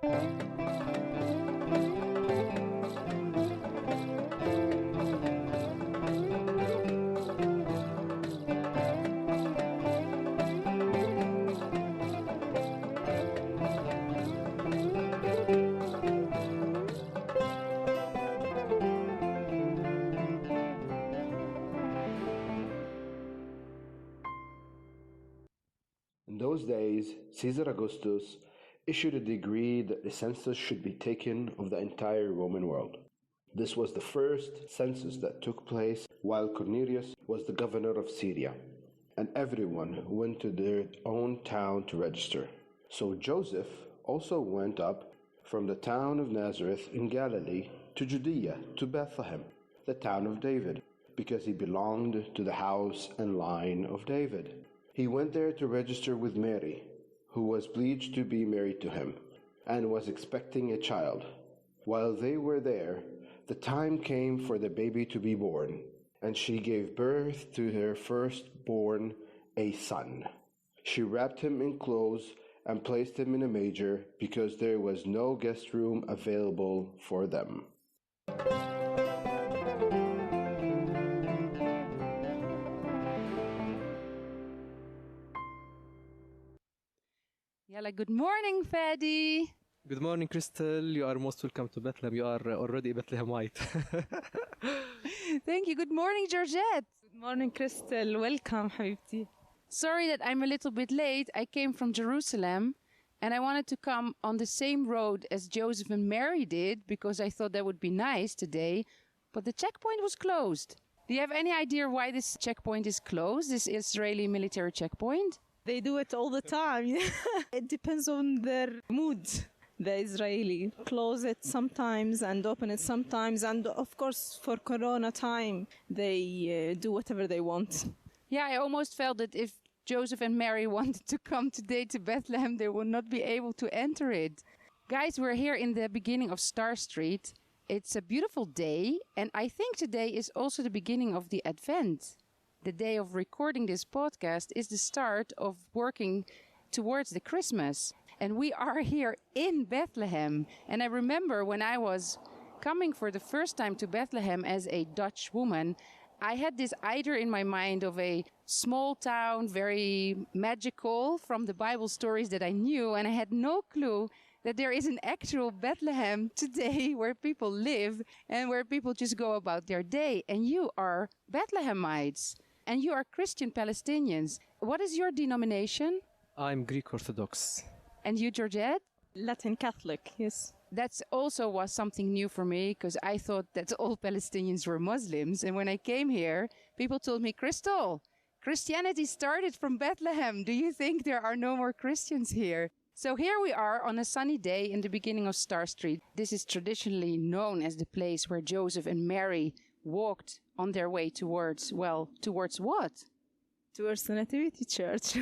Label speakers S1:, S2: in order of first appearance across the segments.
S1: In those days, Caesar Augustus issued a decree that the census should be taken of the entire Roman world. This was the first census that took place while Cornelius was the governor of Syria, and everyone went to their own town to register. So Joseph also went up from the town of Nazareth in Galilee to Judea, to Bethlehem, the town of David, because he belonged to the house and line of David. He went there to register with Mary, who was pledged to be married to him, and was expecting a child. While they were there, the time came for the baby to be born, and she gave birth to her firstborn, a son. She wrapped him in clothes and placed him in a manger, because there was no guest room available for them.
S2: Yalla, good morning, Fadi.
S3: Good morning, Crystal. You are most welcome to Bethlehem. You are already Bethlehemite.
S2: Thank you. Good morning, Georgette.
S4: Good morning, Crystal. Welcome, Habibti.
S2: Sorry that I'm a little bit late. I came from Jerusalem and I wanted to come on the same road as Joseph and Mary did because I thought that would be nice today, but the checkpoint was closed. Do you have any idea why this checkpoint is closed, this Israeli military checkpoint?
S4: They do it all the time. It depends on their mood. The Israeli close it sometimes and open it sometimes. And of course, for Corona time, they do whatever they want.
S2: Yeah, I almost felt that if Joseph and Mary wanted to come today to Bethlehem, they would not be able to enter it. Guys, we're here in the beginning of Star Street. It's a beautiful day. And I think today is also the beginning of the Advent. The day of recording this podcast is the start of working towards the Christmas. And we are here in Bethlehem. And I remember when I was coming for the first time to Bethlehem as a Dutch woman, I had this idea in my mind of a small town, very magical from the Bible stories that I knew. And I had no clue that there is an actual Bethlehem today where people live and where people just go about their day. And you are Bethlehemites. And you are Christian Palestinians. What is your denomination?
S3: I'm Greek Orthodox.
S2: And you, Georgette?
S4: Latin Catholic, yes.
S2: That also was something new for me because I thought that all Palestinians were Muslims. And when I came here, people told me, Crystal, Christianity started from Bethlehem. Do you think there are no more Christians here? So here we are on a sunny day in the beginning of Star Street. This is traditionally known as the place where Joseph and Mary walked on their way towards what?
S4: Towards the Nativity Church.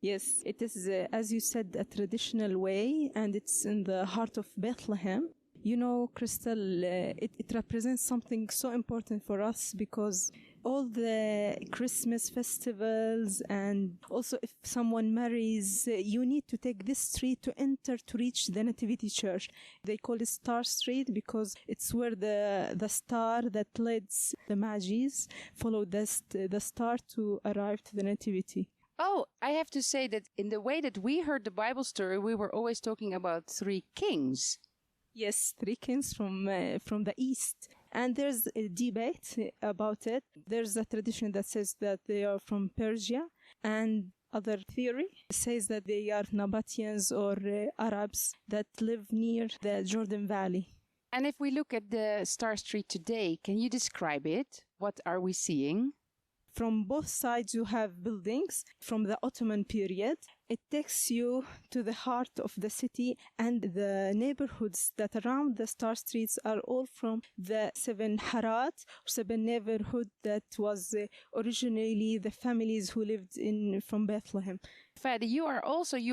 S4: Yes, it is, as you said, a traditional way, and it's in the heart of Bethlehem. You know, Crystal, it represents something so important for us because all the Christmas festivals and also if someone marries, you need to take this street to enter to reach the Nativity Church. They call it Star Street because it's where the star that leads the Magi's followed the star to arrive to the Nativity.
S2: Oh, I have to say that in the way that we heard the Bible story, we were always talking about three kings.
S4: Yes, three kings from the east. And there's a debate about it. There's a tradition that says that they are from Persia, and other theory says that they are Nabateans or Arabs that live near the Jordan Valley.
S2: And if we look at the Star Street today, can you describe it? What are we seeing?
S4: From both sides, you have buildings from the Ottoman period. It takes you to the heart of the city, and the neighborhoods that around the Star Streets are all from the seven Harat, or seven neighborhood that was originally the families who lived from Bethlehem.
S2: Fadi, you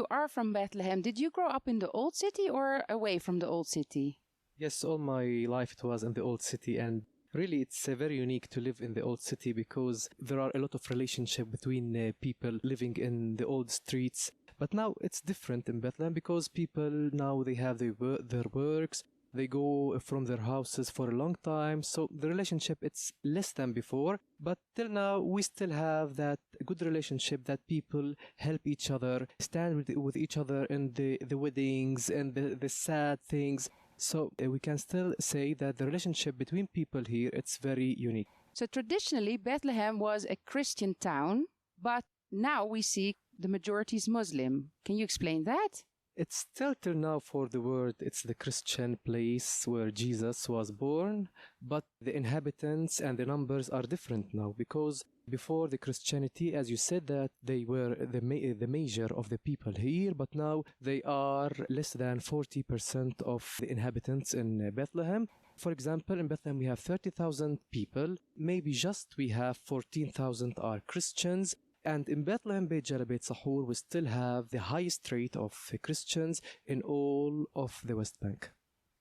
S2: are from Bethlehem. Did you grow up in the old city or away from the old city?
S3: Yes, all my life it was in the old city, and Really, it's very unique to live in the old city because there are a lot of relationship between people living in the old streets. But now it's different in Bethlehem because people now they have their works. They go from their houses for a long time, so the relationship it's less than before. But till now, we still have that good relationship that people help each other, stand with each other in the weddings and the sad things. So we can still say that the relationship between people here it's very unique.
S2: So traditionally, Bethlehem was a Christian town, but now we see the majority is Muslim. Can you explain that?
S3: It's still till now for the world, it's the Christian place where Jesus was born, but the inhabitants and the numbers are different now because before the Christianity, as you said, that they were the major of the people here, but now they are less than 40% of the inhabitants in Bethlehem. For example, in Bethlehem we have 30,000 people, maybe just we have 14,000 are Christians. And in Bethlehem, Beit Jala, Beit Sahur, we still have the highest rate of Christians in all of the West Bank.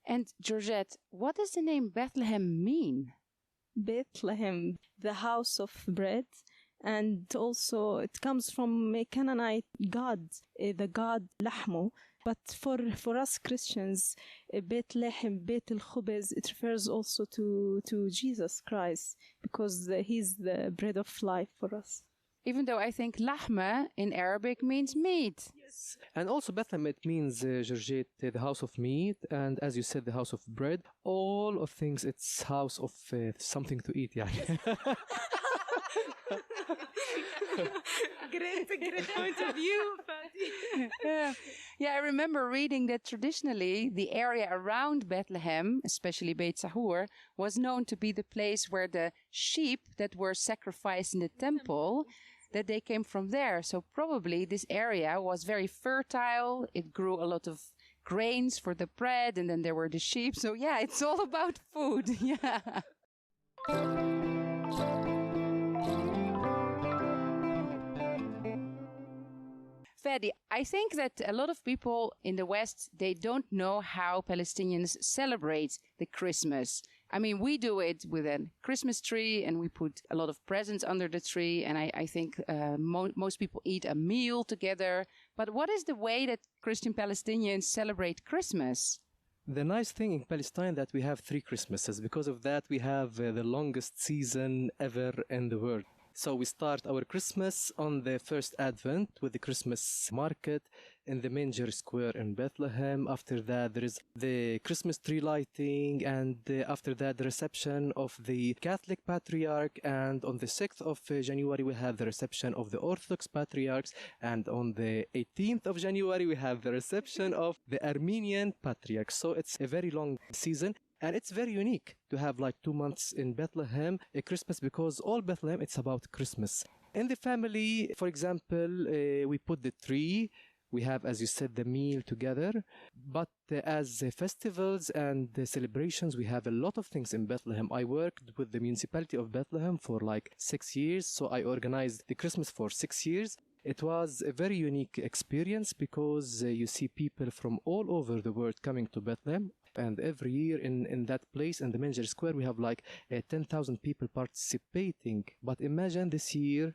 S2: And Georgette, what does the name Bethlehem mean?
S4: Bethlehem, the house of bread, and also it comes from a Canaanite god, the god Lahmo. But for us Christians, Bethlehem, Beit al-Khubez, it refers also to Jesus Christ because he's the bread of life for us.
S2: Even though I think lahma in Arabic means meat.
S3: Yes. And also Bethlehem, it means, Georgette, the house of meat. And as you said, the house of bread. All of things, it's house of something to eat. Yeah.
S4: Great point of view, Fadi.
S2: Yeah, I remember reading that traditionally the area around Bethlehem, especially Beit Sahur, was known to be the place where the sheep that were sacrificed in the temple, that they came from there. So probably this area was very fertile. It grew a lot of grains for the bread, and then there were the sheep. So yeah, it's all about food. Yeah. Fadi, I think that a lot of people in the West, they don't know how Palestinians celebrate the Christmas. I mean, we do it with a Christmas tree and we put a lot of presents under the tree. And I think most people eat a meal together. But what is the way that Christian Palestinians celebrate Christmas?
S3: The nice thing in Palestine that we have 3 Christmases. Because of that, we have the longest season ever in the world. So we start our Christmas on the first Advent with the Christmas market in the Manger Square in Bethlehem. After that, there is the Christmas tree lighting, and after that, the reception of the Catholic Patriarch. And on the 6th of January, we have the reception of the Orthodox Patriarchs. And on the 18th of January, we have the reception of the Armenian Patriarch. So it's a very long season. And it's very unique to have like 2 months in Bethlehem, a Christmas, because all Bethlehem, it's about Christmas. In the family, for example, we put the tree. We have, as you said, the meal together. But as festivals and celebrations, we have a lot of things in Bethlehem. I worked with the municipality of Bethlehem for like 6 years. So I organized the Christmas for 6 years. It was a very unique experience because you see people from all over the world coming to Bethlehem. And every year in that place, in the Manger Square, we have like 10,000 people participating. But imagine this year,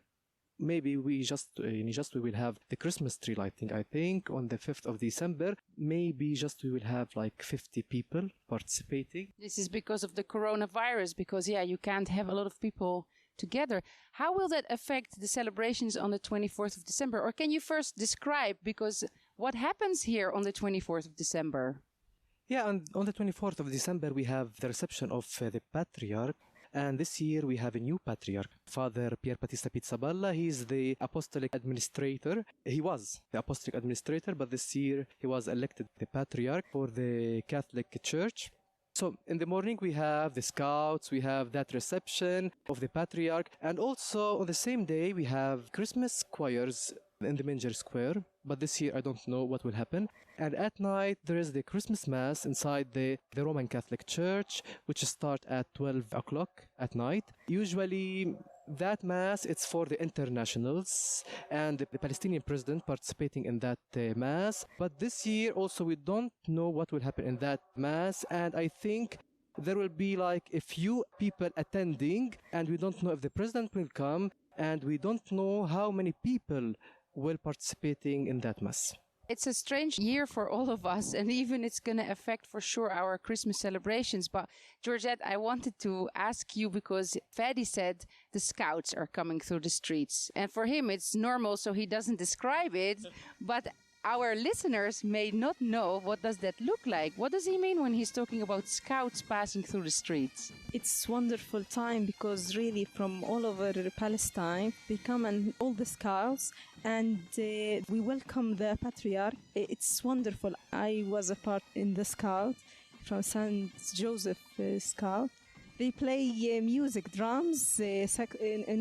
S3: maybe we will have the Christmas tree lighting. I think on the 5th of December, maybe we will have like 50 people participating.
S2: This is because of the coronavirus, because you can't have a lot of people together. How will that affect the celebrations on the 24th of December? Or can you first describe, because what happens here on the 24th of December?
S3: Yeah, and on the 24th of December, we have the reception of the Patriarch. And this year, we have a new Patriarch, Father Pier Battista Pizzaballa. He's the Apostolic Administrator. He was the Apostolic Administrator, but this year, he was elected the Patriarch for the Catholic Church. So in the morning, we have the scouts, we have that reception of the Patriarch. And also on the same day, we have Christmas choirs in the Manger Square. But this year, I don't know what will happen. And at night, there is the Christmas Mass inside the Roman Catholic Church, which starts at 12 o'clock at night. Usually, that Mass, it's for the internationals and the Palestinian president participating in that Mass. But this year, also, we don't know what will happen in that Mass. And I think there will be like a few people attending, and we don't know if the president will come, and we don't know how many people will participating in that mass.
S2: It's a strange year for all of us, and even it's going to affect for sure our Christmas celebrations. But Georgette, I wanted to ask you, because Fadi said the scouts are coming through the streets, and for him it's normal, so he doesn't describe it. But our listeners may not know, what does that look like? What does he mean when he's talking about scouts passing through the streets?
S4: It's wonderful time because really from all over Palestine, they come and all the scouts and we welcome the Patriarch. It's wonderful. I was a part in the scout from St. Joseph Scout. They play music, drums,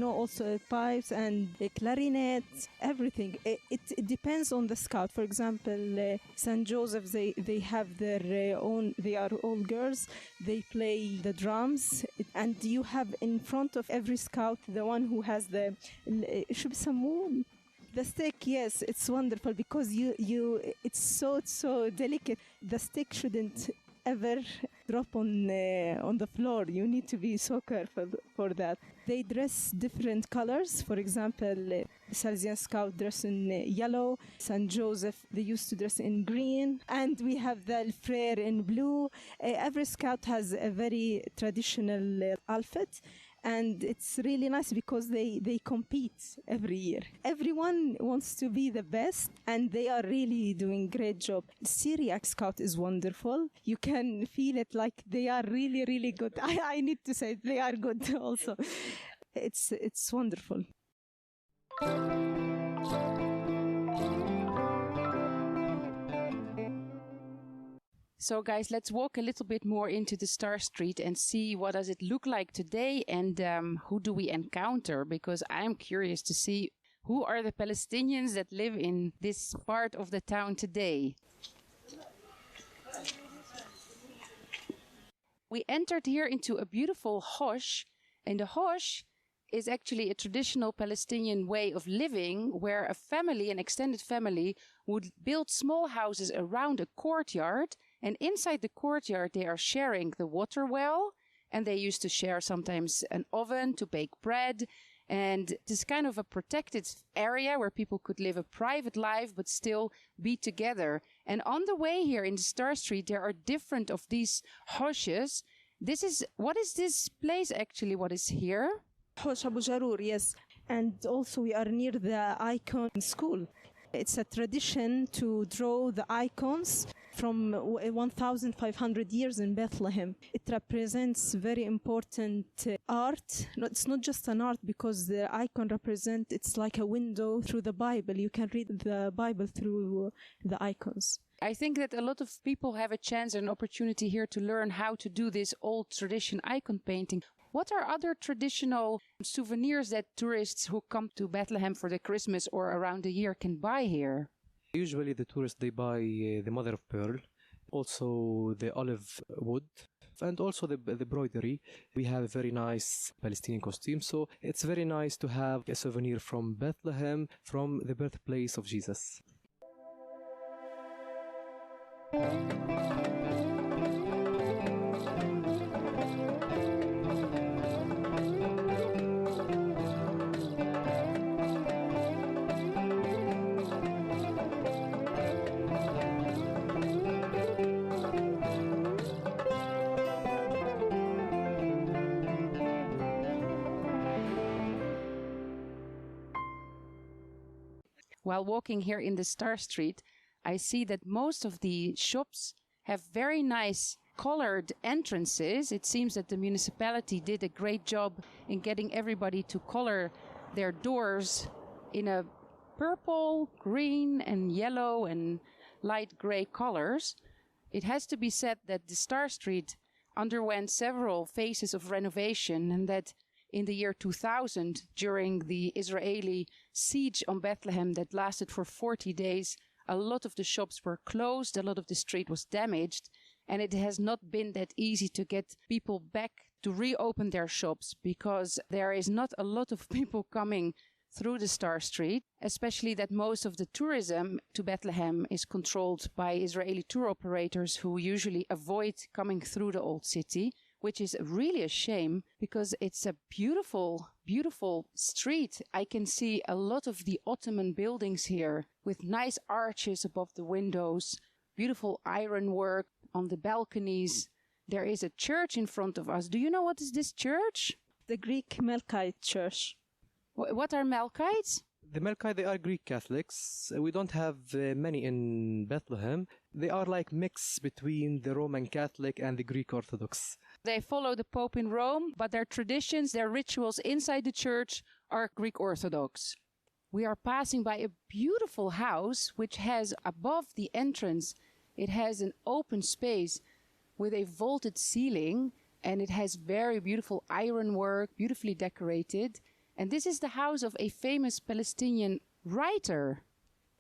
S4: also pipes and clarinet, everything. It depends on the scout. For example, St. Joseph, they have their own, they are all girls. They play the drums. And you have in front of every scout, the one who has the stick. Yes, it's wonderful because it's so delicate. The stick shouldn't ever drop on the floor. You need to be so careful for that. They dress different colors. For example, the Salesian Scout dress in yellow. St. Joseph, they used to dress in green. And we have the Frere in blue. Every scout has a very traditional outfit. And it's really nice because they compete every year. Everyone wants to be the best, and they are really doing great job. Syriac Scout is wonderful. You can feel it like they are really, really good. I need to say they are good also. It's wonderful.
S2: So guys, let's walk a little bit more into the Star Street and see what does it look like today, and who do we encounter, because I'm curious to see who are the Palestinians that live in this part of the town today. We entered here into a beautiful hosh, and the hosh is actually a traditional Palestinian way of living where a family, an extended family, would build small houses around a courtyard. And inside the courtyard, they are sharing the water well, and they used to share sometimes an oven to bake bread. And this kind of a protected area where people could live a private life, but still be together. And on the way here in the Star Street, there are different of these hoshes. What is this place actually? What is here?
S4: Hosh Abu Jarur, yes. And also we are near the icon school. It's a tradition to draw the icons from 1,500 years in Bethlehem. It represents very important art. No, it's not just an art because the icon it's like a window through the Bible. You can read the Bible through the icons.
S2: I think that a lot of people have a chance and opportunity here to learn how to do this old tradition icon painting. What are other traditional souvenirs that tourists who come to Bethlehem for the Christmas or around the year can buy here?
S3: Usually the tourists, they buy the mother of pearl, also the olive wood, and also the embroidery. We have a very nice Palestinian costume, so it's very nice to have a souvenir from Bethlehem, from the birthplace of Jesus.
S2: While walking here in the Star Street, I see that most of the shops have very nice colored entrances. It seems that the municipality did a great job in getting everybody to color their doors in a purple, green, and yellow and light gray colors. It has to be said that the Star Street underwent several phases of renovation, and that in the year 2000, during the Israeli siege on Bethlehem that lasted for 40 days, a lot of the shops were closed, a lot of the street was damaged, and it has not been that easy to get people back to reopen their shops because there is not a lot of people coming through the Star Street, especially that most of the tourism to Bethlehem is controlled by Israeli tour operators who usually avoid coming through the old city. which is really a shame because it's a beautiful, beautiful street. I can see a lot of the Ottoman buildings here with nice arches above the windows, beautiful ironwork on the balconies. There is a church in front of us. Do you know what is this church?
S4: The Greek Melkite Church.
S2: What are Melkites?
S3: The Melkite, they are Greek Catholics. We don't have many in Bethlehem. They are like mix between the Roman Catholic and the Greek Orthodox.
S2: They follow the Pope in Rome, but their traditions, their rituals inside the church are Greek Orthodox. We are passing by a beautiful house which has above the entrance, it has an open space with a vaulted ceiling, and it has very beautiful ironwork, beautifully decorated. And this is the house of a famous Palestinian writer.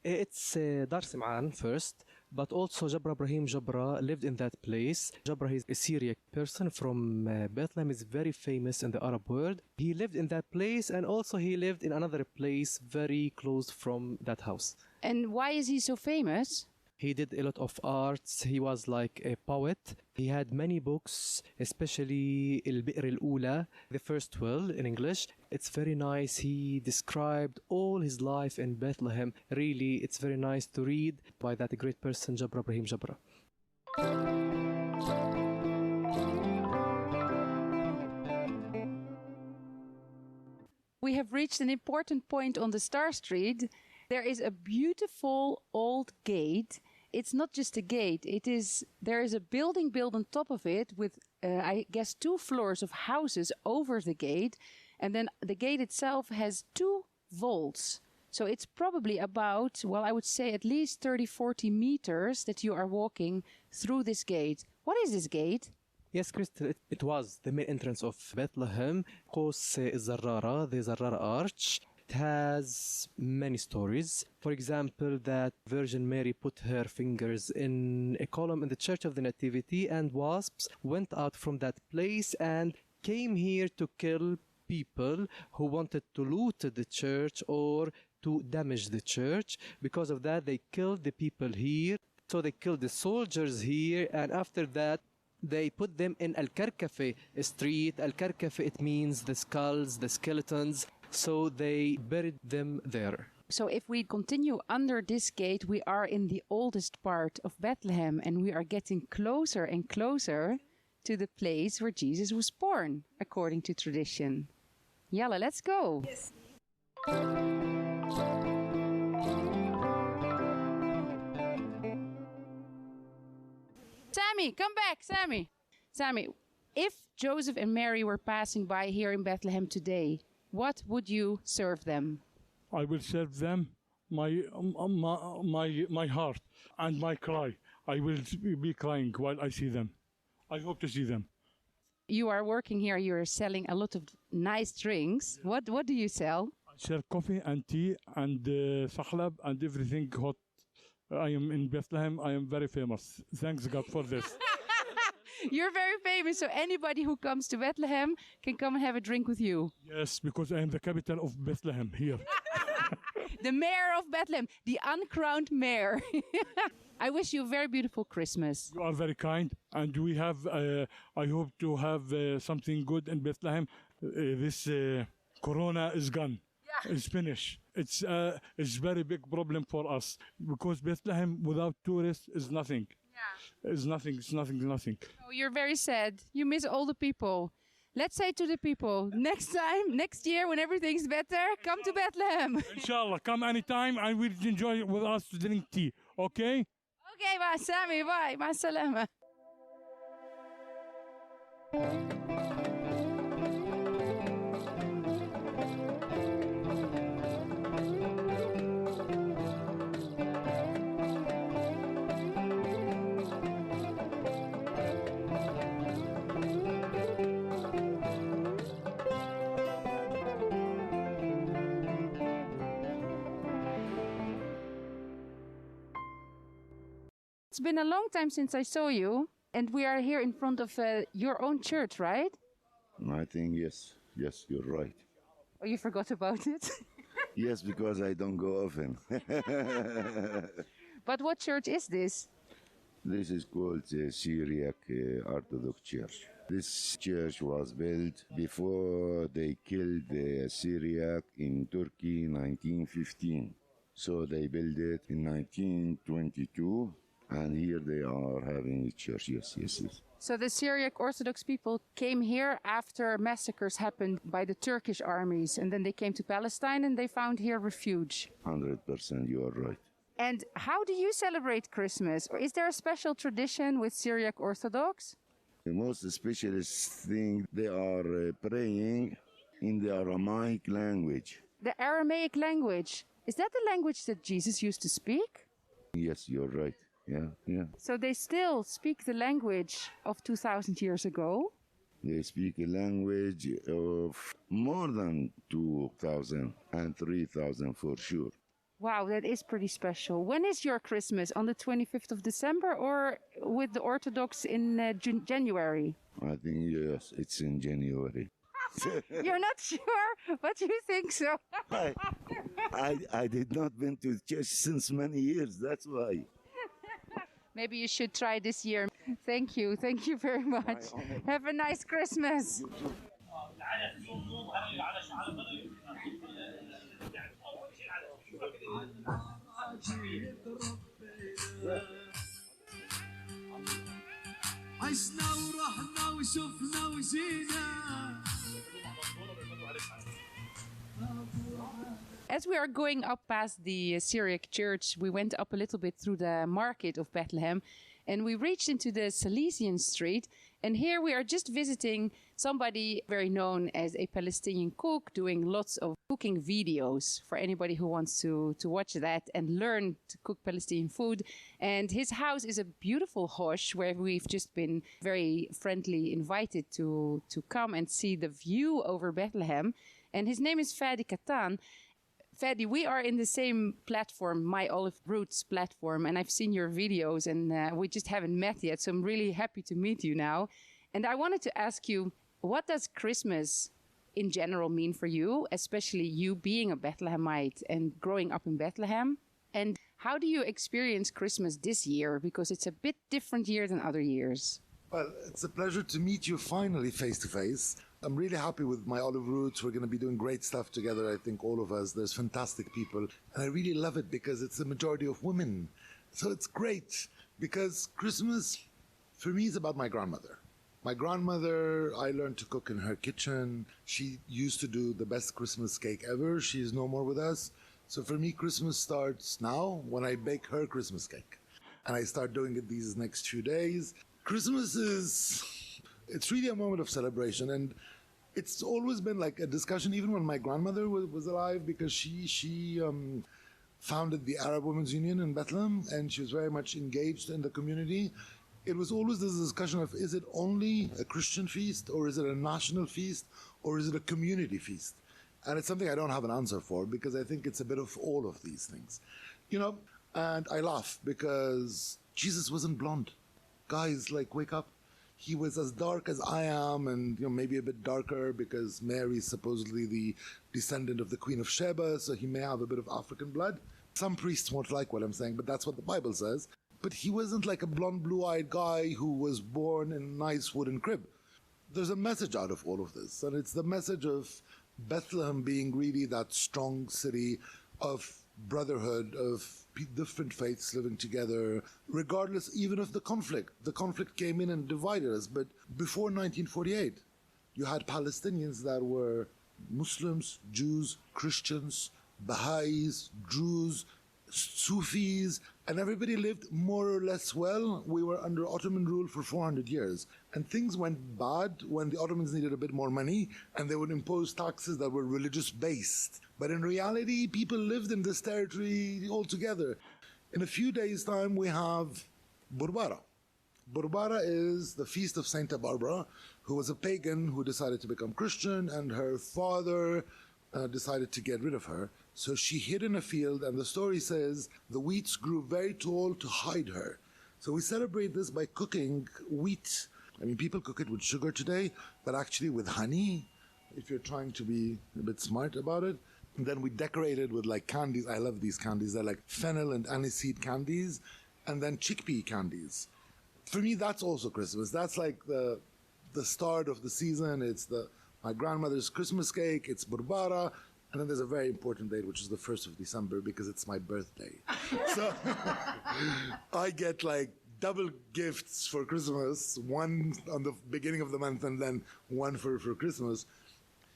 S3: It's Dar Sim'an first, but also Jabra Ibrahim Jabra lived in that place. Jabra is a Syriac person from Bethlehem, is very famous in the Arab world. He lived in that place, and also he lived in another place very close from that house.
S2: And why is he so famous?
S3: He did a lot of arts. He was like a poet. He had many books, especially Al-Bi'r Al-Ula, the first will in English. It's very nice. He described all his life in Bethlehem. Really, it's very nice to read by that great person, Jabra Ibrahim Jabra.
S2: We have reached an important point on the Star Street. There is a beautiful old gate. It's not just a gate. There is a building built on top of it with, I guess, 2 floors of houses over the gate. And then the gate itself has 2 vaults. So it's probably about, well, I would say at least 30, 40 meters that you are walking through this gate. What is this gate?
S3: Yes, Crystal, it was the main entrance of Bethlehem. Qos al-Zarrara, the Zarrara Arch. It has many stories. For example, that Virgin Mary put her fingers in a column in the Church of the Nativity, and wasps went out from that place and came here to kill people who wanted to loot the church or to damage the church. Because of that, they killed the people here. So they killed the soldiers here, and after that, they put them in Al-Karkafe street. Al-Karkafe, it means the skulls, the skeletons. So they buried them there.
S2: So if we continue under this gate, we are in the oldest part of Bethlehem, and we are getting closer and closer to the place where Jesus was born, according to tradition. Yalla, let's go.
S4: Yes.
S2: Sammy, come back, Sammy. Sammy, if Joseph and Mary were passing by here in Bethlehem today, what would you serve them?
S5: I will serve them my heart and my cry. I will be crying while I see them. I hope to see them.
S2: You are working here. You are selling a lot of nice drinks. What do you sell?
S5: I sell coffee and tea and sahlab and everything hot. I am in Bethlehem. I am very famous. Thanks God for this.
S2: You're very famous, so anybody who comes to Bethlehem can come and have a drink with you.
S5: Yes, because I am the capital of Bethlehem here.
S2: The mayor of Bethlehem, the uncrowned mayor. I wish you a very beautiful Christmas.
S5: You are very kind, and we have. I hope to have something good in Bethlehem. This Corona is gone. Yeah. It's finished. It's very big problem for us because Bethlehem without tourists is nothing. Yeah. It's nothing. It's nothing. Nothing.
S2: Oh, you're very sad. You miss all the people. Let's say to the people, next year, when everything's better, come to Bethlehem.
S5: Inshallah, come anytime and we'll enjoy it with us to drink tea. Okay?
S2: Okay, bye, Sammy. Bye. Ma salama. It's been a long time since I saw you, and we are here in front of your own church, right?
S6: I think yes. Yes, you're right.
S2: Oh, you forgot about it?
S6: Yes, because I don't go often.
S2: But what church is this?
S6: This is called the Syriac Orthodox Church. This church was built before they killed the Syriac in Turkey in 1915. So they built it in 1922, and here they are having a church. Yes.
S2: So the Syriac Orthodox people came here after massacres happened by the Turkish armies, and then they came to Palestine and they found here refuge.
S6: 100%, you are right.
S2: And how do you celebrate Christmas? Or is there a special tradition with Syriac Orthodox?
S6: The most specialist thing, they are praying in the Aramaic language.
S2: The Aramaic language. Is that the language that Jesus used to speak?
S6: Yes, you're right. Yeah.
S2: So they still speak the language of 2,000 years ago?
S6: They speak a language of more than 2,000 and 3,000 for sure.
S2: Wow, that is pretty special. When is your Christmas? On the 25th of December or with the Orthodox in January?
S6: I think, yes, it's in January.
S2: You're not sure, but you think so.
S6: I did not been to church since many years, that's why.
S2: Maybe you should try this year. Thank you very much. Have a nice Christmas.
S7: عشنا ورحنا وشفنا وجينا.
S2: As we are going up past the Syriac church, we went up a little bit through the market of Bethlehem and we reached into the Salesian street. And here we are just visiting somebody very known as a Palestinian cook doing lots of cooking videos for anybody who wants to watch that and learn to cook Palestinian food. And his house is a beautiful hosh where we've just been very friendly invited to come and see the view over Bethlehem. And his name is Fadi Katan. Fadi, we are in the same platform, My Olive Roots platform, and I've seen your videos and we just haven't met yet, so I'm really happy to meet you now. And I wanted to ask you, what does Christmas in general mean for you, especially you being a Bethlehemite and growing up in Bethlehem? And how do you experience Christmas this year? Because it's a bit different year than other years.
S8: Well, it's a pleasure to meet you finally face to face. I'm really happy with My Olive Roots. We're going to be doing great stuff together, I think, all of us. There's fantastic people. And I really love it because it's a majority of women. So it's great because Christmas, for me, is about my grandmother. My grandmother, I learned to cook in her kitchen. She used to do the best Christmas cake ever. She's no more with us. So for me, Christmas starts now when I bake her Christmas cake. And I start doing it these next few days. Christmas it's really a moment of celebration. And it's always been like a discussion, even when my grandmother was alive, because she founded the Arab Women's Union in Bethlehem, and she was very much engaged in the community. It was always this discussion of, is it only a Christian feast, or is it a national feast, or is it a community feast? And it's something I don't have an answer for, because I think it's a bit of all of these things. And I laugh because Jesus wasn't blonde. Guys, wake up. He was as dark as I am, and maybe a bit darker because Mary is supposedly the descendant of the Queen of Sheba, so he may have a bit of African blood. Some priests won't like what I'm saying, but that's what the Bible says. But he wasn't like a blonde, blue-eyed guy who was born in a nice wooden crib. There's a message out of all of this, and it's the message of Bethlehem being really that strong city of brotherhood, of different faiths living together, regardless even of the conflict. The conflict came in and divided us, but before 1948, you had Palestinians that were Muslims, Jews, Christians, Baha'is, Druze, Sufis, and everybody lived more or less well. We were under Ottoman rule for 400 years, and things went bad when the Ottomans needed a bit more money, and they would impose taxes that were religious-based. But in reality, people lived in this territory all together. In a few days' time, we have Burbara. Burbara is the feast of Saint Barbara, who was a pagan who decided to become Christian, and her father decided to get rid of her. So she hid in a field, and the story says the wheats grew very tall to hide her. So we celebrate this by cooking wheat. I mean, people cook it with sugar today, but actually with honey, if you're trying to be a bit smart about it. And then we decorate it with candies. I love these candies. They're like fennel and aniseed candies. and then chickpea candies. For me, that's also Christmas. That's like the start of the season. It's my grandmother's Christmas cake. It's burbara. And then there's a very important date, which is the 1st of December, because it's my birthday. So I get like double gifts for Christmas, one on the beginning of the month and then one for Christmas.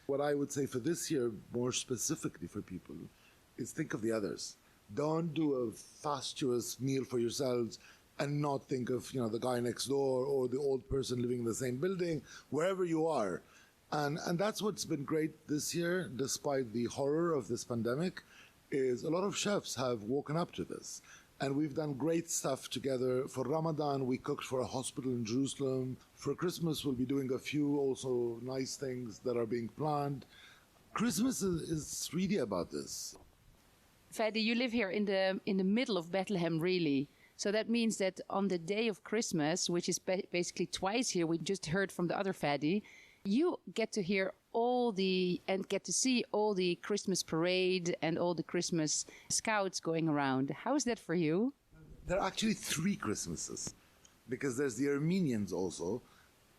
S8: What I would say for this year, more specifically for people, is think of the others. Don't do a fastuous meal for yourselves and not think of, the guy next door or the old person living in the same building, wherever you are. And that's what's been great this year, despite the horror of this pandemic, is a lot of chefs have woken up to this. And we've done great stuff together. For Ramadan, we cooked for a hospital in Jerusalem. For Christmas, we'll be doing a few also nice things that are being planned. Christmas is really about this.
S2: Fadi, you live here in the middle of Bethlehem, really. So that means that on the day of Christmas, which is basically twice here, we just heard from the other Fadi, you get to hear and get to see all the Christmas parade and all the Christmas scouts going around. How is that for you?
S8: There are actually 3 Christmases, because there's the Armenians also.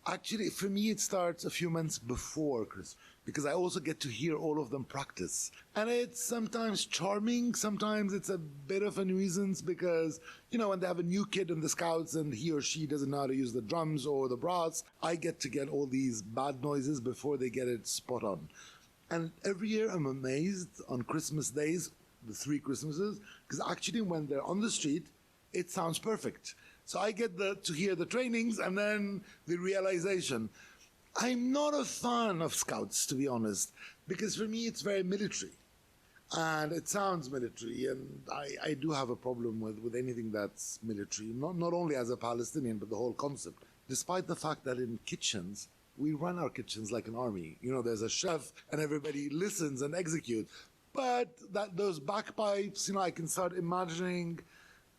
S8: Actually, for me, it starts a few months before Christmas, because I also get to hear all of them practice. And it's sometimes charming, sometimes it's a bit of a nuisance, because, when they have a new kid in the Scouts and he or she doesn't know how to use the drums or the brass, I get to get all these bad noises before they get it spot on. And every year I'm amazed on Christmas days, the 3 Christmases, because actually when they're on the street, it sounds perfect. So I get to hear the trainings and then the realization. I'm not a fan of Scouts, to be honest, because for me it's very military. And it sounds military, and I do have a problem with anything that's military, not only as a Palestinian, but the whole concept. Despite the fact that in kitchens, we run our kitchens like an army. There's a chef and everybody listens and executes. But those bagpipes, I can start imagining,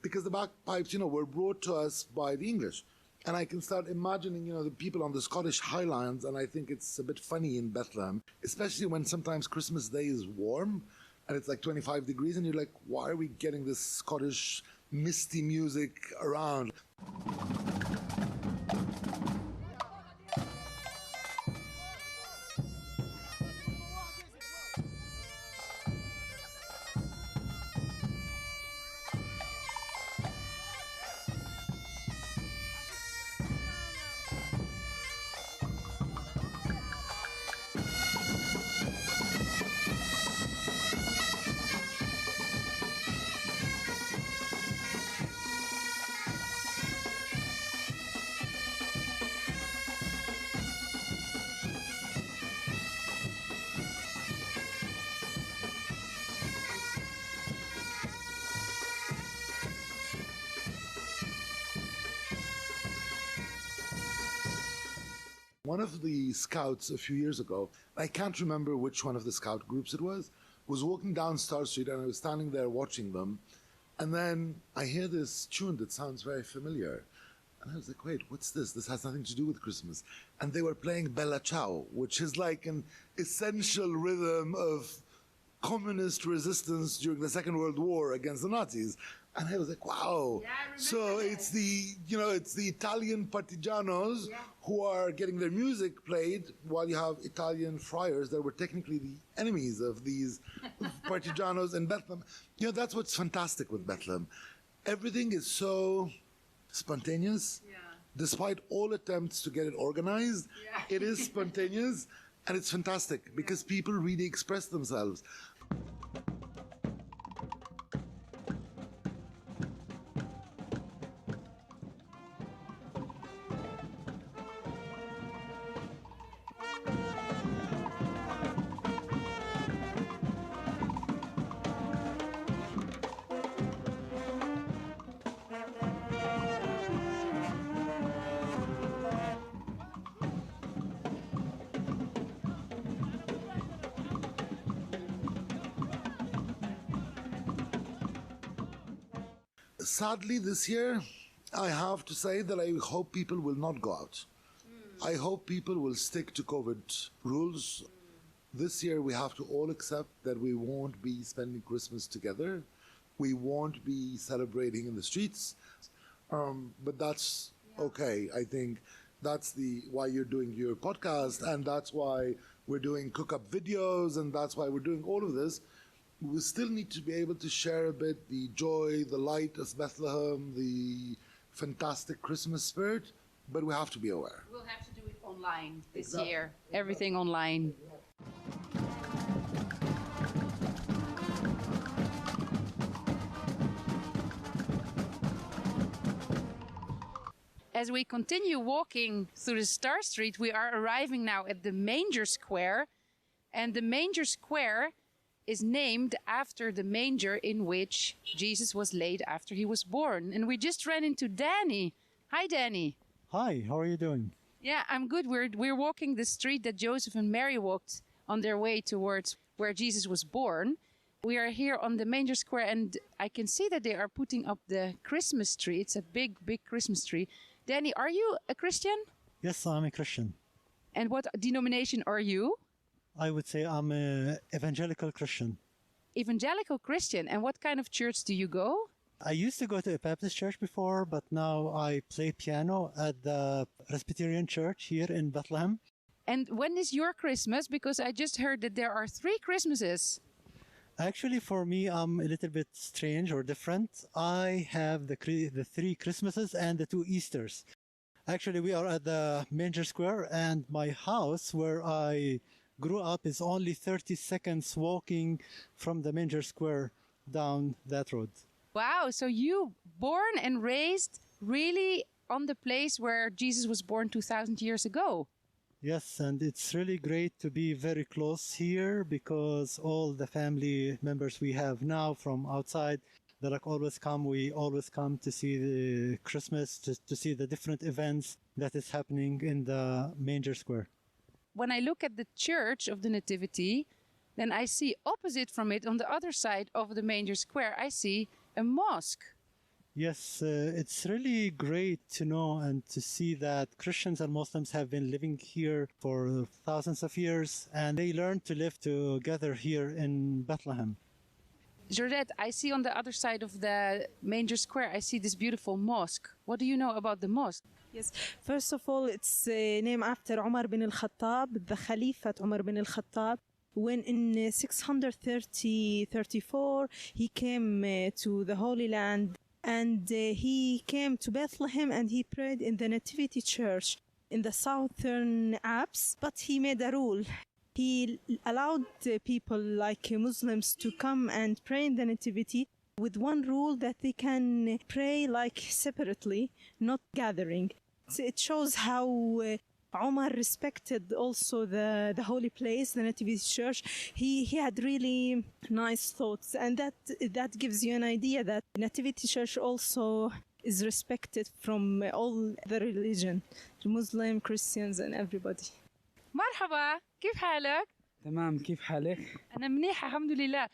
S8: because the bagpipes, were brought to us by the English. And I can start imagining, the people on the Scottish Highlands, and I think it's a bit funny in Bethlehem, especially when sometimes Christmas Day is warm, and it's like 25 degrees, and you're like, why are we getting this Scottish misty music around? One of the scouts a few years ago, I can't remember which one of the scout groups it was walking down Star Street, and I was standing there watching them. And then I hear this tune that sounds very familiar. And I was like, wait, what's this? This has nothing to do with Christmas. And they were playing Bella Ciao, which is like an essential rhythm of communist resistance during the Second World War against the Nazis. And I was like, wow.
S2: Yeah, I
S8: so
S2: remember that.
S8: it's the Italian partigianos who are getting their music played, while you have Italian friars that were technically the enemies of these partigianos in Bethlehem. That's what's fantastic with Bethlehem. Everything is so spontaneous. Yeah. Despite all attempts to get it organized, it is spontaneous, and it's fantastic because people really express themselves. Sadly, this year, I have to say that I hope people will not go out. I hope people will stick to COVID rules. This year, we have to all accept that we won't be spending Christmas together. We won't be celebrating in the streets. But that's okay. I think that's why you're doing your podcast, and that's why we're doing cook-up videos, and that's why we're doing all of this. We still need to be able to share a bit the joy, the light of Bethlehem, the fantastic Christmas spirit, but we have to be aware.
S2: We'll have to do it online this year. Everything online. As we continue walking through the Star Street, we are arriving now at the Manger Square. And the Manger Square is named after the manger in which Jesus was laid after he was born. And we just ran into Danny. Hi, Danny.
S9: Hi, how are you doing?
S2: Yeah, I'm good. We're walking the street that Joseph and Mary walked on their way towards where Jesus was born. We are here on the Manger Square, and I can see that they are putting up the Christmas tree. It's a big, big Christmas tree. Danny, are you a Christian?
S9: Yes, I'm a Christian.
S2: And what denomination are you?
S9: I would say I'm an evangelical Christian.
S2: Evangelical Christian. And what kind of church do you go?
S9: I used to go to a Baptist church before, but now I play piano at the Presbyterian church here in Bethlehem.
S2: And when is your Christmas? Because I just heard that there are 3 Christmases.
S9: Actually, for me, I'm a little bit strange or different. I have the 3 Christmases and the 2 Easters. Actually, we are at the Manger Square, and my house where I grew up is only 30 seconds walking from the Manger Square down that road.
S2: Wow, so you born and raised really on the place where Jesus was born 2,000 years ago.
S9: Yes, and it's really great to be very close here because all the family members we have now from outside, they we always come to see the Christmas, to see the different events that is happening in the Manger Square.
S2: When I look at the Church of the Nativity, then I see opposite from it, on the other side of the Manger Square, I see a mosque.
S9: Yes, it's really great to know and to see that Christians and Muslims have been living here for thousands of years, and they learned to live together here in Bethlehem.
S2: Georgette, I see on the other side of the Manger Square, I see this beautiful mosque. What do you know about the mosque?
S4: Yes, first of all, it's named after Umar bin al-Khattab, the Khalifa Umar bin al-Khattab. When in 634, he came to the Holy Land, and he came to Bethlehem and he prayed in the Nativity Church in the southern Alps, but he made a rule. He allowed people like Muslims to come and pray in the Nativity with one rule, that they can pray like separately, not gathering. So it shows how Omar respected also the holy place, the Nativity Church. He had really nice thoughts, and that gives you an idea that Nativity Church also is respected from all the religion, Muslim, Christians, and everybody.
S2: مرحبا, كيف حالك؟
S10: تمام, كيف حالك؟
S2: أنا منيحة, الحمد لله.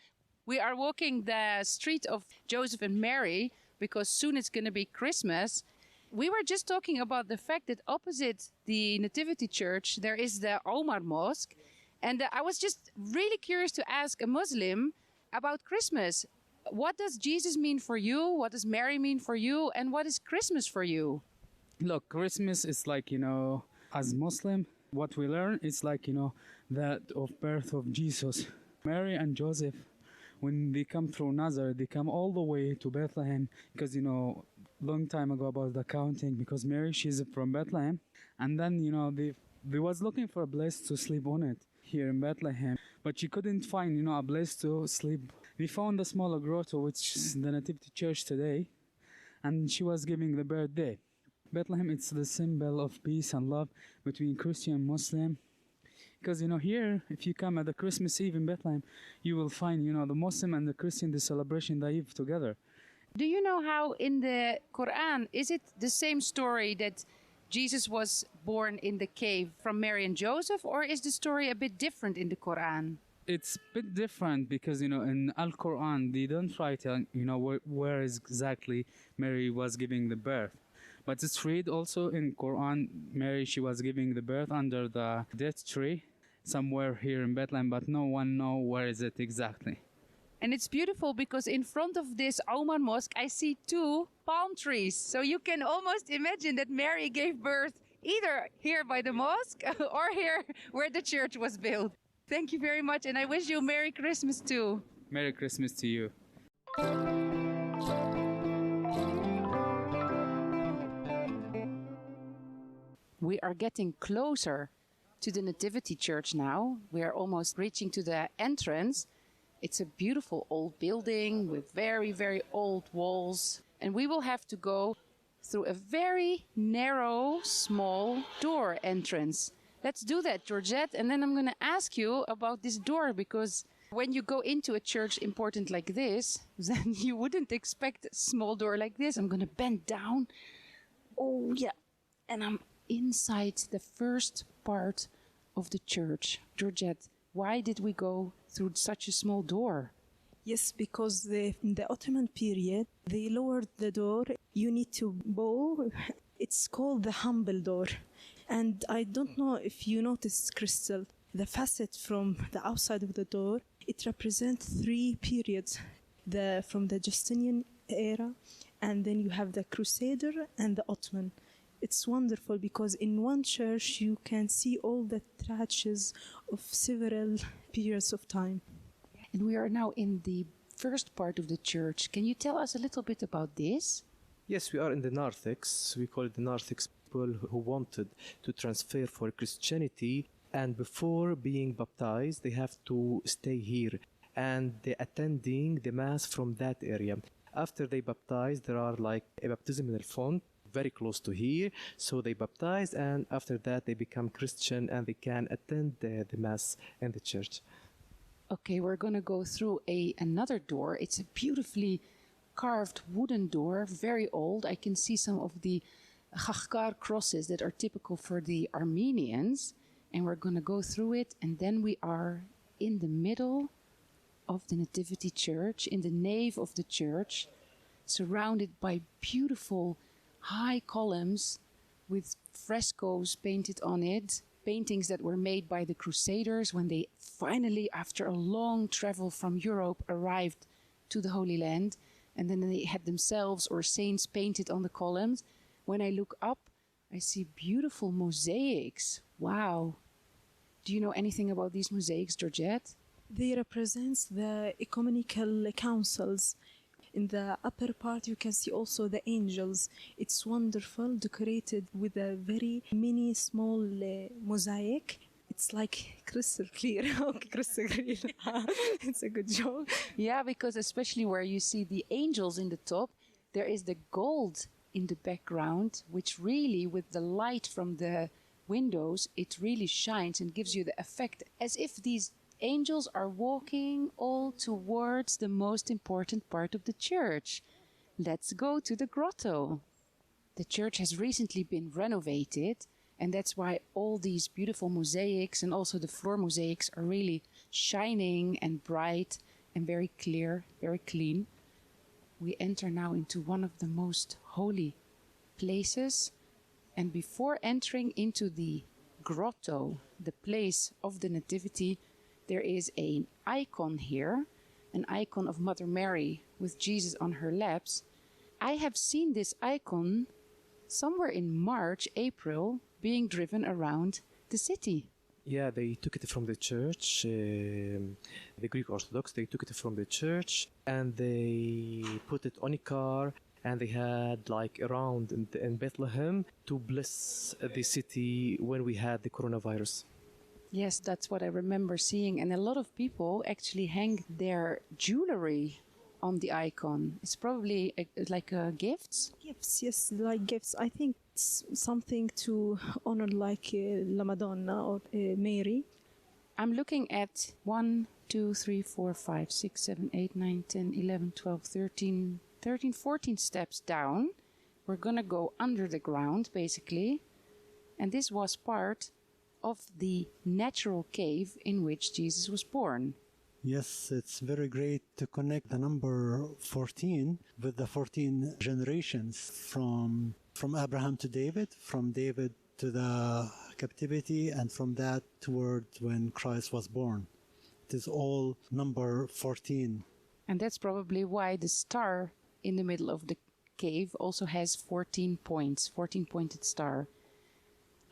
S2: We are walking the street of Joseph and Mary because soon it's going to be Christmas. We were just talking about the fact that opposite the Nativity Church, there is the Omar Mosque. And I was just really curious to ask a Muslim about Christmas. What does Jesus mean for you? What does Mary mean for you? And what is Christmas for you?
S10: Look, Christmas is like, as Muslim, what we learn is like, that of birth of Jesus. Mary and Joseph, when they come through Nazareth, they come all the way to Bethlehem because, long time ago about the counting, because Mary, she's from Bethlehem. And then, they was looking for a place to sleep on it here in Bethlehem. But she couldn't find, a place to sleep. We found a smaller grotto, which is the Nativity Church today. And she was giving the birthday. Bethlehem, it's the symbol of peace and love between Christian and Muslim. Because, here, if you come at the Christmas Eve in Bethlehem, you will find, the Muslim and the Christian, the celebration the Eve together.
S2: Do you know how in the Quran, is it the same story that Jesus was born in the cave from Mary and Joseph, or is the story a bit different in the Quran?
S10: It's a bit different because, in Al-Quran, they don't write, where exactly Mary was giving the birth. But it's read also in Quran, Mary, she was giving the birth under the date tree somewhere here in Bethlehem, but no one knows where is it exactly.
S2: And it's beautiful because in front of this Oman Mosque, I see 2 palm trees. So you can almost imagine that Mary gave birth either here by the mosque or here where the church was built. Thank you very much, and I wish you a Merry Christmas too.
S10: Merry Christmas to you.
S2: We are getting closer to the Nativity Church now. We are almost reaching to the entrance. It's a beautiful old building with very, very old walls. And we will have to go through a very narrow, small door entrance. Let's do that, Georgette. And then I'm going to ask you about this door, because when you go into a church important like this, then you wouldn't expect a small door like this. I'm going to bend down. Oh, yeah. And I'm inside the first part of the church. Georgette, why did we go through such a small door?
S4: Yes, because in the Ottoman period, they lowered the door. You need to bow. It's called the humble door. And I don't know if you noticed, Crystal, the facet from the outside of the door, it represents 3 periods. From the Justinian era, and then you have the Crusader and the Ottoman. It's wonderful because in one church you can see all the traces of several periods of time.
S2: And we are now in the first part of the church. Can you tell us a little bit about this?
S3: Yes, we are in the narthex. We call it the narthex, people who wanted to transfer for Christianity, and before being baptized, they have to stay here and they're attending the mass from that area. After they baptize, there are like a baptismal font very close to here, so they baptize, and after that they become Christian and they can attend the mass in the church.
S2: Okay, we're going to go through another door. It's a beautifully carved wooden door, very old. I can see some of the khachkar crosses that are typical for the Armenians, and we're going to go through it, and then we are in the middle of the Nativity Church, in the nave of the church, surrounded by beautiful high columns with frescoes painted on it, paintings that were made by the Crusaders when they finally, after a long travel from Europe, arrived to the Holy Land, and then they had themselves or saints painted on the columns. When I look up, I see beautiful mosaics. Wow. Do you know anything about these mosaics, Georgette?
S4: They represent the ecumenical councils. In the upper part, you can see also the angels. It's wonderful, decorated with a very mini, small mosaic. It's like crystal clear. Okay, crystal clear. It's a good joke.
S2: Yeah, because especially where you see the angels in the top, there is the gold in the background, which really, with the light from the windows, it really shines and gives you the effect as if these angels are walking all towards the most important part of the church. Let's go to the grotto. The church has recently been renovated, and that's why all these beautiful mosaics and also the floor mosaics are really shining and bright and very clear, very clean. We enter now into one of the most holy places, and before entering into the grotto, the place of the Nativity, there is an icon here, an icon of Mother Mary with Jesus on her laps. I have seen this icon somewhere in March, April, being driven around the city.
S3: Yeah, they took it from the church, the Greek Orthodox, they took it from the church and they put it on a car, and they had like around in Bethlehem to bless the city when we had the coronavirus.
S2: Yes, that's what I remember seeing. And a lot of people actually hang their jewelry on the icon. It's probably like gifts?
S4: Gifts, yes, like gifts. I think it's something to honor like La Madonna or Mary.
S2: I'm looking at 1, 2, 3, 4, 5, 6, 7, 8, 9, 10, 11, 12, 13, 14 steps down. We're going to go under the ground, basically. And this was part of the natural cave in which Jesus was born.
S9: Yes, it's very great to connect the number 14 with the 14 generations from Abraham to David, from David to the captivity, and from that toward when Christ was born. It is all number 14.
S2: And that's probably why the star in the middle of the cave also has 14 points, 14-pointed star.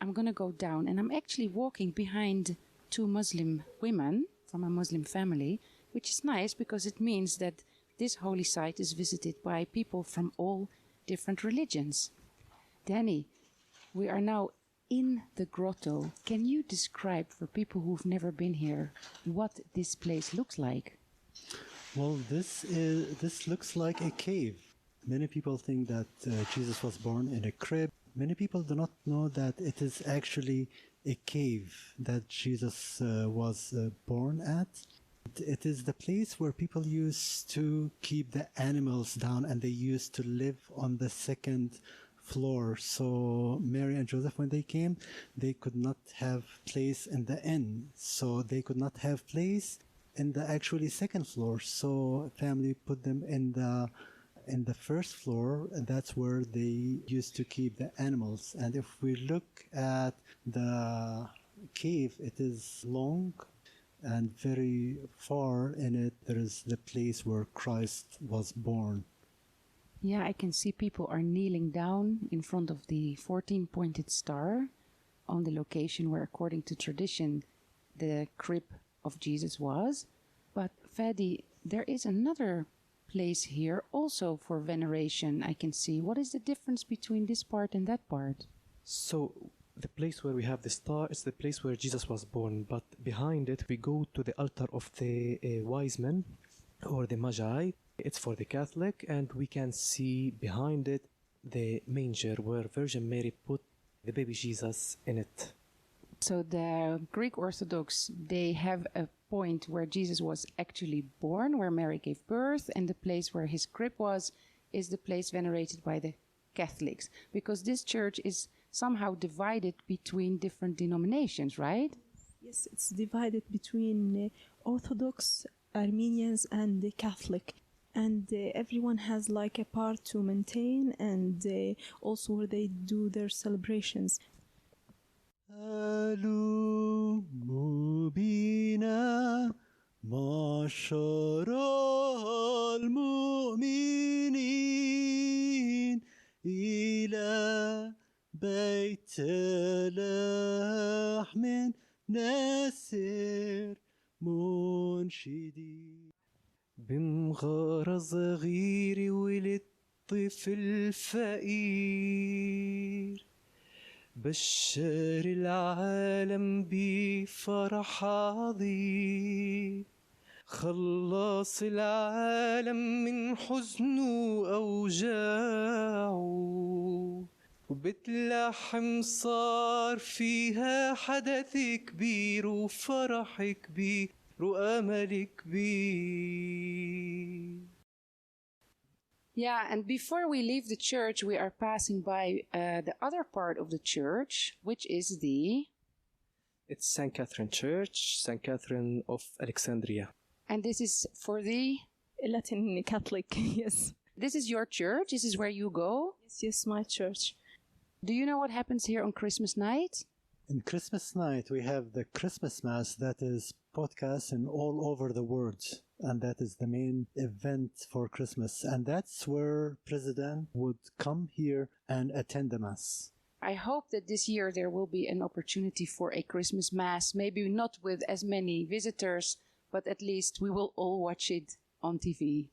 S2: I'm going to go down, and I'm actually walking behind two Muslim women from a Muslim family, which is nice because it means that this holy site is visited by people from all different religions. Danny, we are now in the grotto. Can you describe for people who've never been here what this place looks like?
S9: Well, this looks like a cave. Many people think that Jesus was born in a crib. Many people do not know that it is actually a cave that Jesus was born at. It is the place where people used to keep the animals down, and they used to live on the second floor. So Mary and Joseph, when they came, they could not have place in the inn. So they could not have place in the actually second floor. So family put them in the first floor, and that's where they used to keep the animals. And if we look at the cave, it is long, and very far in it there is the place where Christ was born.
S2: Yeah, I can see people are kneeling down in front of the 14-pointed star on the location where, according to tradition, the crib of Jesus was. But Fadi, there is another place here also for veneration, I can see. What is the difference between this part and that part?
S3: So the place where we have the star is the place where Jesus was born, but behind it we go to the altar of the wise men or the Magi. It's for the Catholic, and we can see behind it the manger where Virgin Mary put the baby Jesus in it.
S2: So the Greek Orthodox, they have a point where Jesus was actually born, where Mary gave birth, and the place where his crib was is the place venerated by the Catholics, because this church is somehow divided between different denominations, right?
S4: Yes, it's divided between Orthodox, Armenians, and the Catholic. And everyone has like a part to maintain, and also where they do their celebrations.
S9: مبينا معشر المؤمنين إلى بيت لحم نسر منشدين بمغارة صغير ولد طفل فقير بشر العالم بفرح عظيم خلص العالم من حزنه وأوجاعه وبتلحم صار فيها حدث كبير وفرح كبير وأمل كبير.
S2: Yeah, and before we leave the church, we are passing by the other part of the church, which is the...
S3: It's St. Catherine Church, St. Catherine of Alexandria.
S2: And this is for the...
S4: Latin Catholic, yes.
S2: This is your church? This is where you go?
S4: Yes, my church.
S2: Do you know what happens here on Christmas night?
S9: In Christmas night, we have the Christmas Mass that is podcast in all over the world. And that is the main event for Christmas. And that's where President would come here and attend the Mass.
S2: I hope that this year there will be an opportunity for a Christmas Mass. Maybe not with as many visitors, but at least we will all watch it on TV.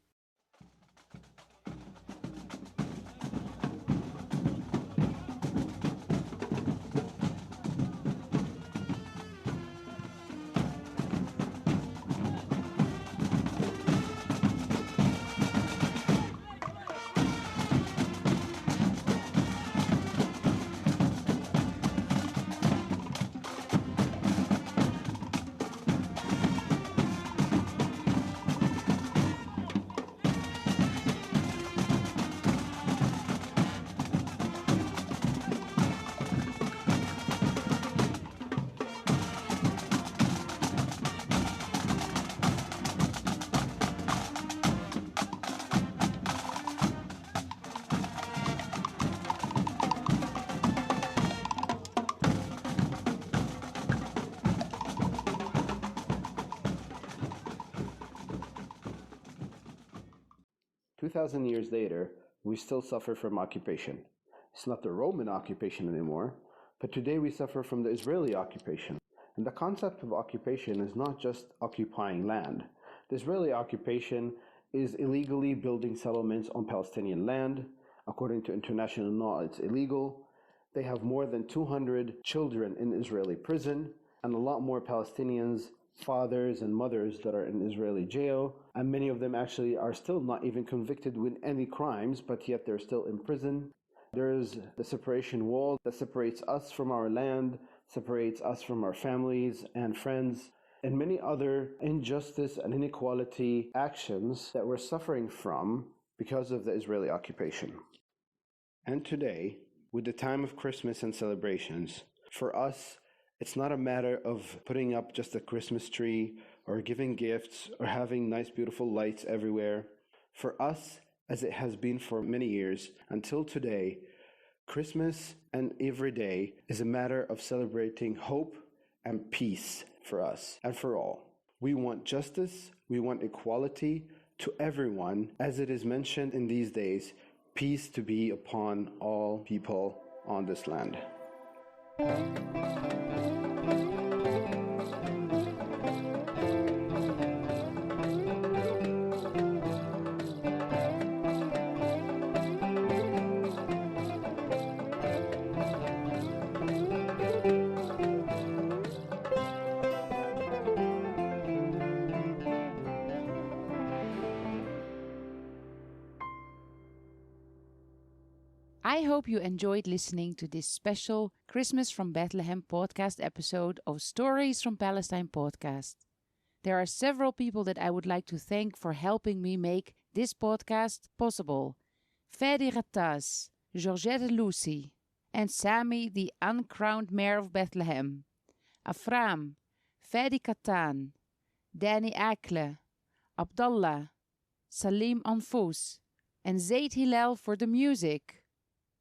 S1: 2,000 years later, we still suffer from occupation. It's not the Roman occupation anymore, but today we suffer from the Israeli occupation. And the concept of occupation is not just occupying land. The Israeli occupation is illegally building settlements on Palestinian land. According to international law, it's illegal. They have more than 200 children in Israeli prison, and a lot more Palestinians, fathers and mothers, that are in Israeli jail. And many of them actually are still not even convicted with any crimes, but yet they're still in prison. There is the separation wall that separates us from our land, separates us from our families and friends, and many other injustice and inequality actions that we're suffering from because of the Israeli occupation. And today, with the time of Christmas and celebrations, for us, it's not a matter of putting up just a Christmas tree or giving gifts or having nice, beautiful lights everywhere. For us, as it has been for many years, until today, Christmas and every day is a matter of celebrating hope and peace for us and for all. We want justice, we want equality to everyone, as it is mentioned in these days, peace to be upon all people on this land.
S2: I hope you enjoyed listening to this special Christmas from Bethlehem podcast episode of Stories from Palestine podcast. There are several people that I would like to thank for helping me make this podcast possible. Fadi Rattas, Georgette Lucy, and Sami, the uncrowned mayor of Bethlehem. Afram, Fadi Katan, Danny Akle, Abdallah, Salim Anfous, and Zaid Hilal for the music.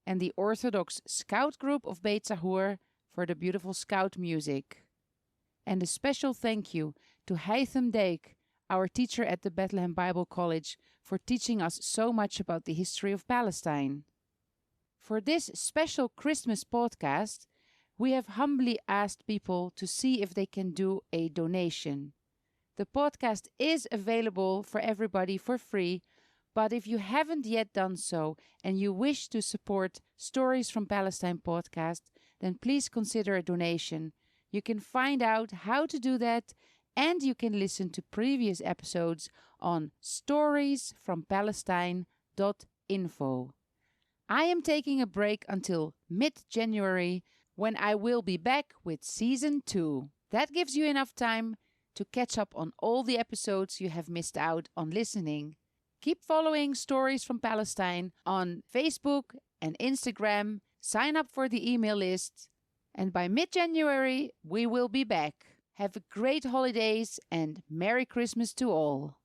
S2: And the Orthodox Scout Group of Beit Sahur for the beautiful Scout music. And a special thank you to Haitham Dake, our teacher at the Bethlehem Bible College, for teaching us so much about the history of Palestine. For this special Christmas podcast, we have humbly asked people to see if they can do a donation. The podcast is available for everybody for free, but if you haven't yet done so and you wish to support Stories from Palestine podcast, then please consider a donation. You can find out how to do that, and you can listen to previous episodes on storiesfrompalestine.info. I am taking a break until mid-January, when I will be back with Season 2. That gives you enough time to catch up on all the episodes you have missed out on listening. Keep following Stories from Palestine on Facebook and Instagram. Sign up for the email list. And by mid-January, we will be back. Have a great holidays and Merry Christmas to all.